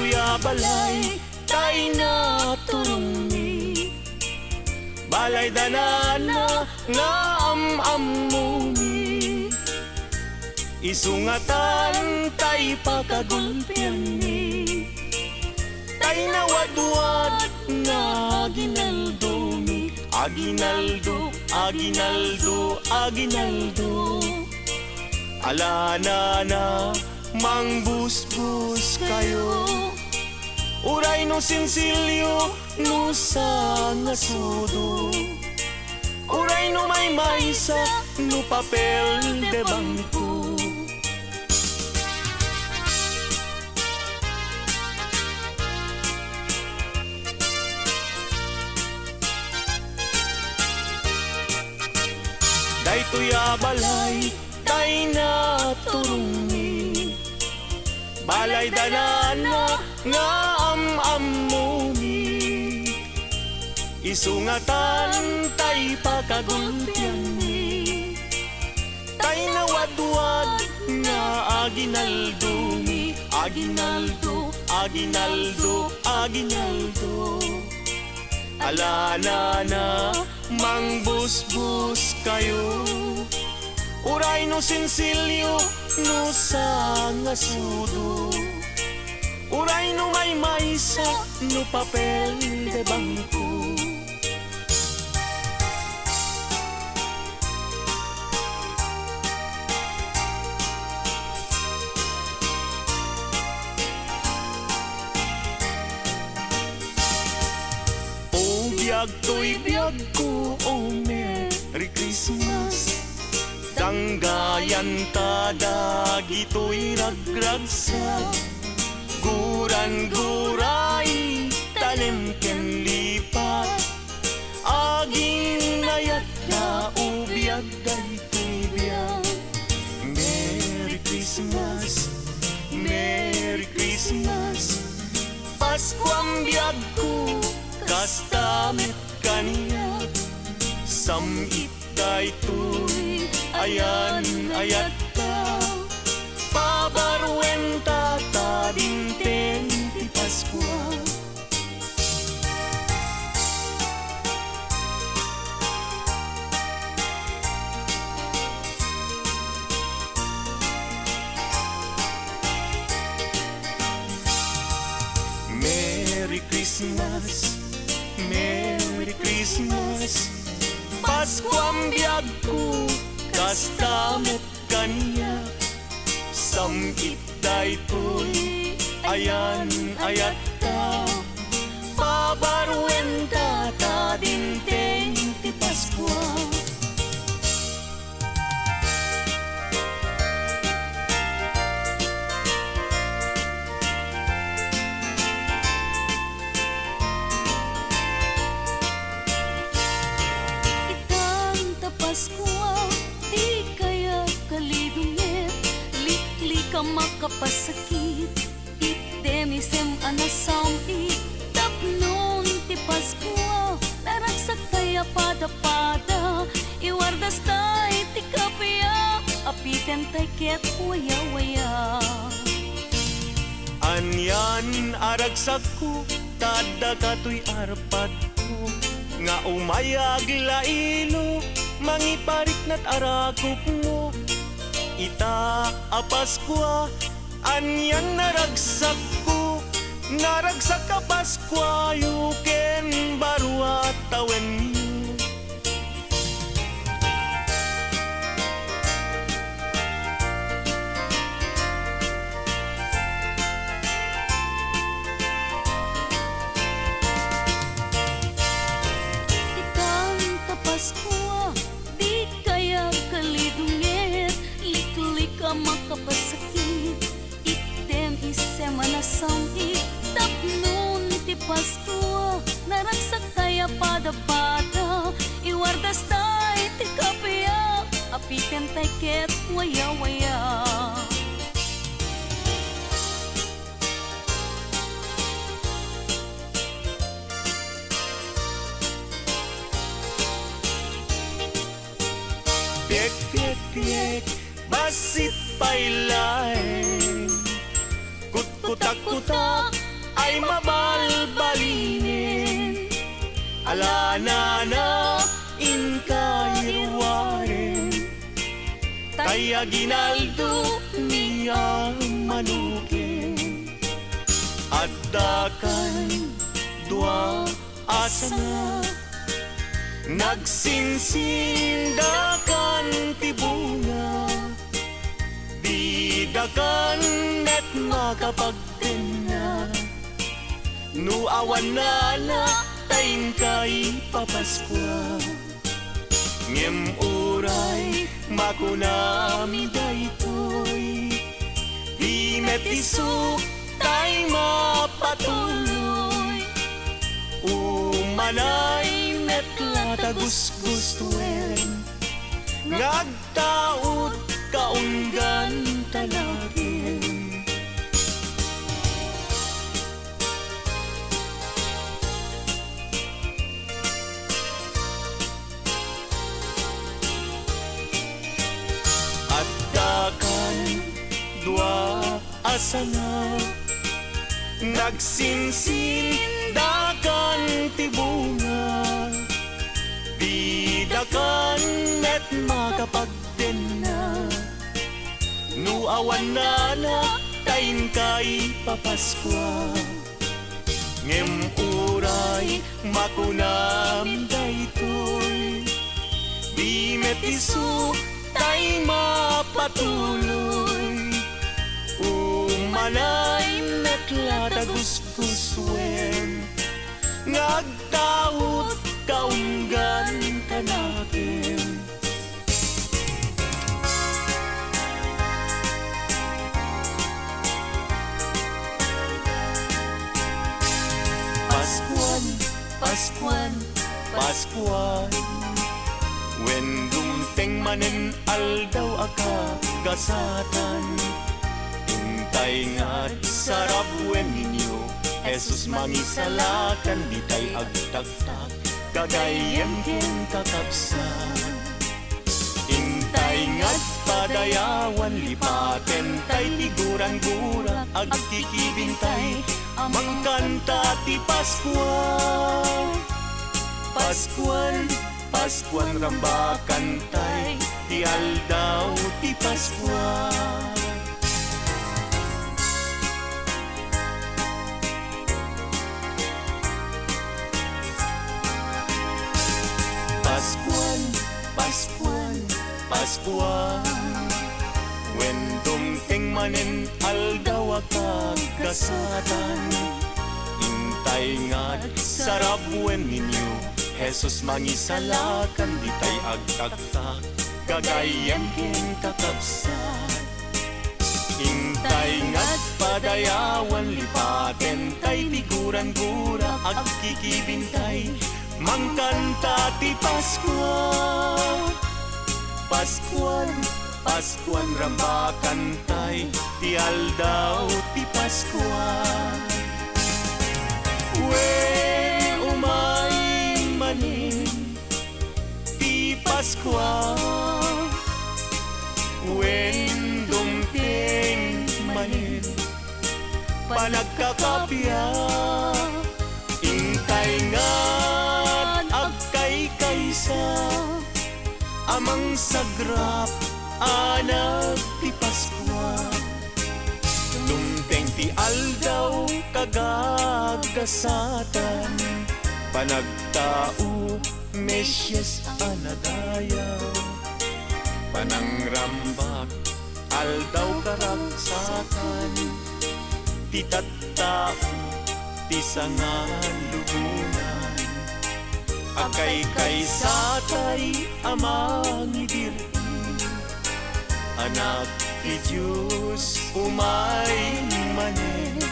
tuya balay tay na turungi, balay danana nga amamuni, isungatan tay pakagulpian ni, tay nawadwad nga ginaldumi, aginaldo, aginaldo, aginaldo. Alana na mangbusbus kayo, uray no sinsilyo no sa ngasudo, uray no may maysa no papel de bangko. Day tuya balay tay na turungi, balay danana nga amamuni, isungatan tay pakagulpian ni, tay nawadwad nga aginaldumi, aginaldo, aginaldo, aginaldo. Alana na mangbusbus kayo, uray no sinsilyo no sa ngasudo, uray no may maysa no papel de bangko. Oh biyag to'y biyag ko, oh Merry Christmas, danggayan tada gito'y ragragsa, guran-guray talim ken lipat, aging nayat na ubiyag daytoy biyag. Merry Christmas, Merry Christmas, Pasko ang biyag ko, kastamit kaniya, samit daytoy ayan ayat ka, pabarwenta ta dinten ti Paskwa. Merry Christmas, Merry Christmas, Pasko ang biyag ko, kastamit kaniya, samit daytoy ayan ayat ka, pabarwenta ta dinten ti Paskwa. Paskwa, di kaya kalidungit, likli ka makapasakit, itemisem anasamit, tapnon ti Paskwa, naragsak kaya pada-pada, iwardas tay ti kapya, apiten tay ket waya-waya. Anyan aragsak ko, tada kato'y arpad ko, nga umayag lailo, mangiparik na't arakop mo, ita apaskwa, anyan naragsak ko, naragsak ka Paskwa, yuken barwa tawen niyo. Paskwa, di kaya kalidungit, likli ka makapasakit, item isem anasamit, tapnon ti Paskwa, naragsak kaya pada-pada, iwardas tay ti kapya, apiten tay ket waya-waya. Piek-piek-piek, basit pailay, kut-kutak-kutak, ay mabalbalinin. Alana na inkayruwarin, kaya ginaldo niya manukin. At dakan dua asana, nagsinsindakan tibunga, didakan net makapagtena. Nuawan na tayin kay papaskwa, ngem uray makunami daytoy, di metisuk tay mapatuloy. Umanay net latagusgustuen, ngagtaot kaunggan talagin. At dakan dua asana, nagsinsindakan tibunga, didakan net makapagtena. Nuawan na tayin kay papaskwa, ngem uray makunam daytoy, di metiso tay mapatuloy. Umanay net latagusgusuen, ngagtaot kaunggan kanakin. Paskuan, Paskuan, Paskuan, when dumteng manen aldaw akagasatan, intay nga't sarap wen ninyo, Jesus mangisalakan, di tay agtagtag, kagayem ken kakabsan. Intay nga't padayawan, lipaten tay tiguran-gura, agkikibintay, mangkanta ti Paskuan. Paskuan, Paskuan rambakan tay, ti aldaw ti Paskuan. Paskuan, Paskuan, Paskuan, when dumteng manen aldaw akagasatan, intay nga't sarap wen ninyo, Jesus mangisalakan, di tay agtagtag, kagayem ken kakabsan. Intay nga't padayawan, lipaten tay tiguran-gura, agkikibintay, mangkanta ti Paskuan. Paskuan, Paskuan rambakan tay, ti aldaw ti Paskuan. Wen umay manin ti Paskuan, wen dumteng manin panagkakapya, intay nga't agkay kaysa, amang sagrap anak ti Paskuan. Dumteng ti aldaw kagagasatan, panagtao Mesyes anadayaw, panangrambak aldaw karagsakan, ti tattao ti sangan lubunan, akay kaysatay amang idiri, anak ti Diyos umay manen,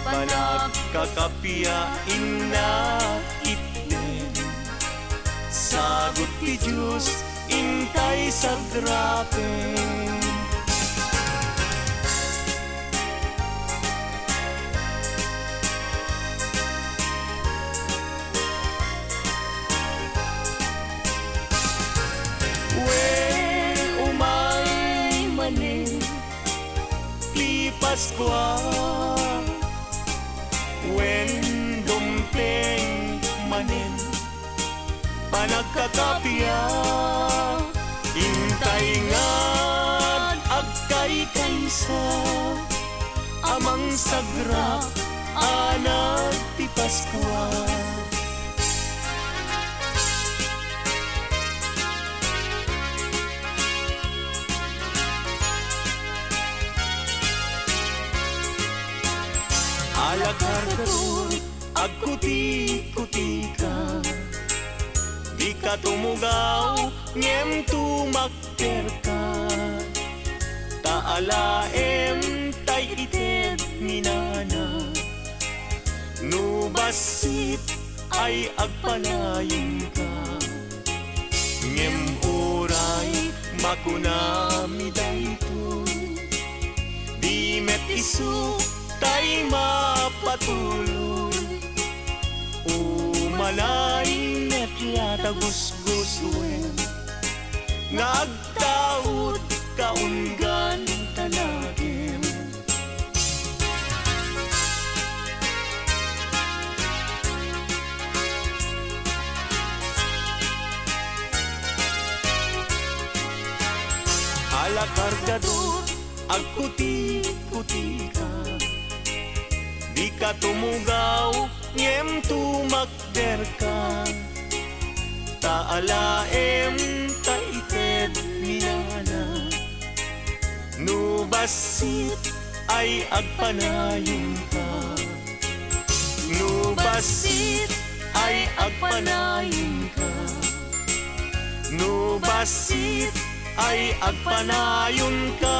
panagkakapiain na itnen, sagot ti Diyos intay sagrapen. Umay manen ti Paskuan, panagkakapya. Intay ngad agkay kaysa amang sagra anak ti Pascual. Alakargador, agkuti-kuti ka, di ka tumugaw, ngem tumakter ka. Taalaem tay ited minana, nubasit ay agpanayon ka. Ngem oray makunami daytoy, di met isu tay mapatuloy. Umalay net yata gusgusuin, nagtaod kaunggan tanagin. Alakargador, agkuti-kuti ka, di ka tumugaw, ngem tumakder ka. Taalaem taited minana, nubasit ay agpanayon ka. Nubasit ay agpanayon ka. Nubasit ay agpanayon ka.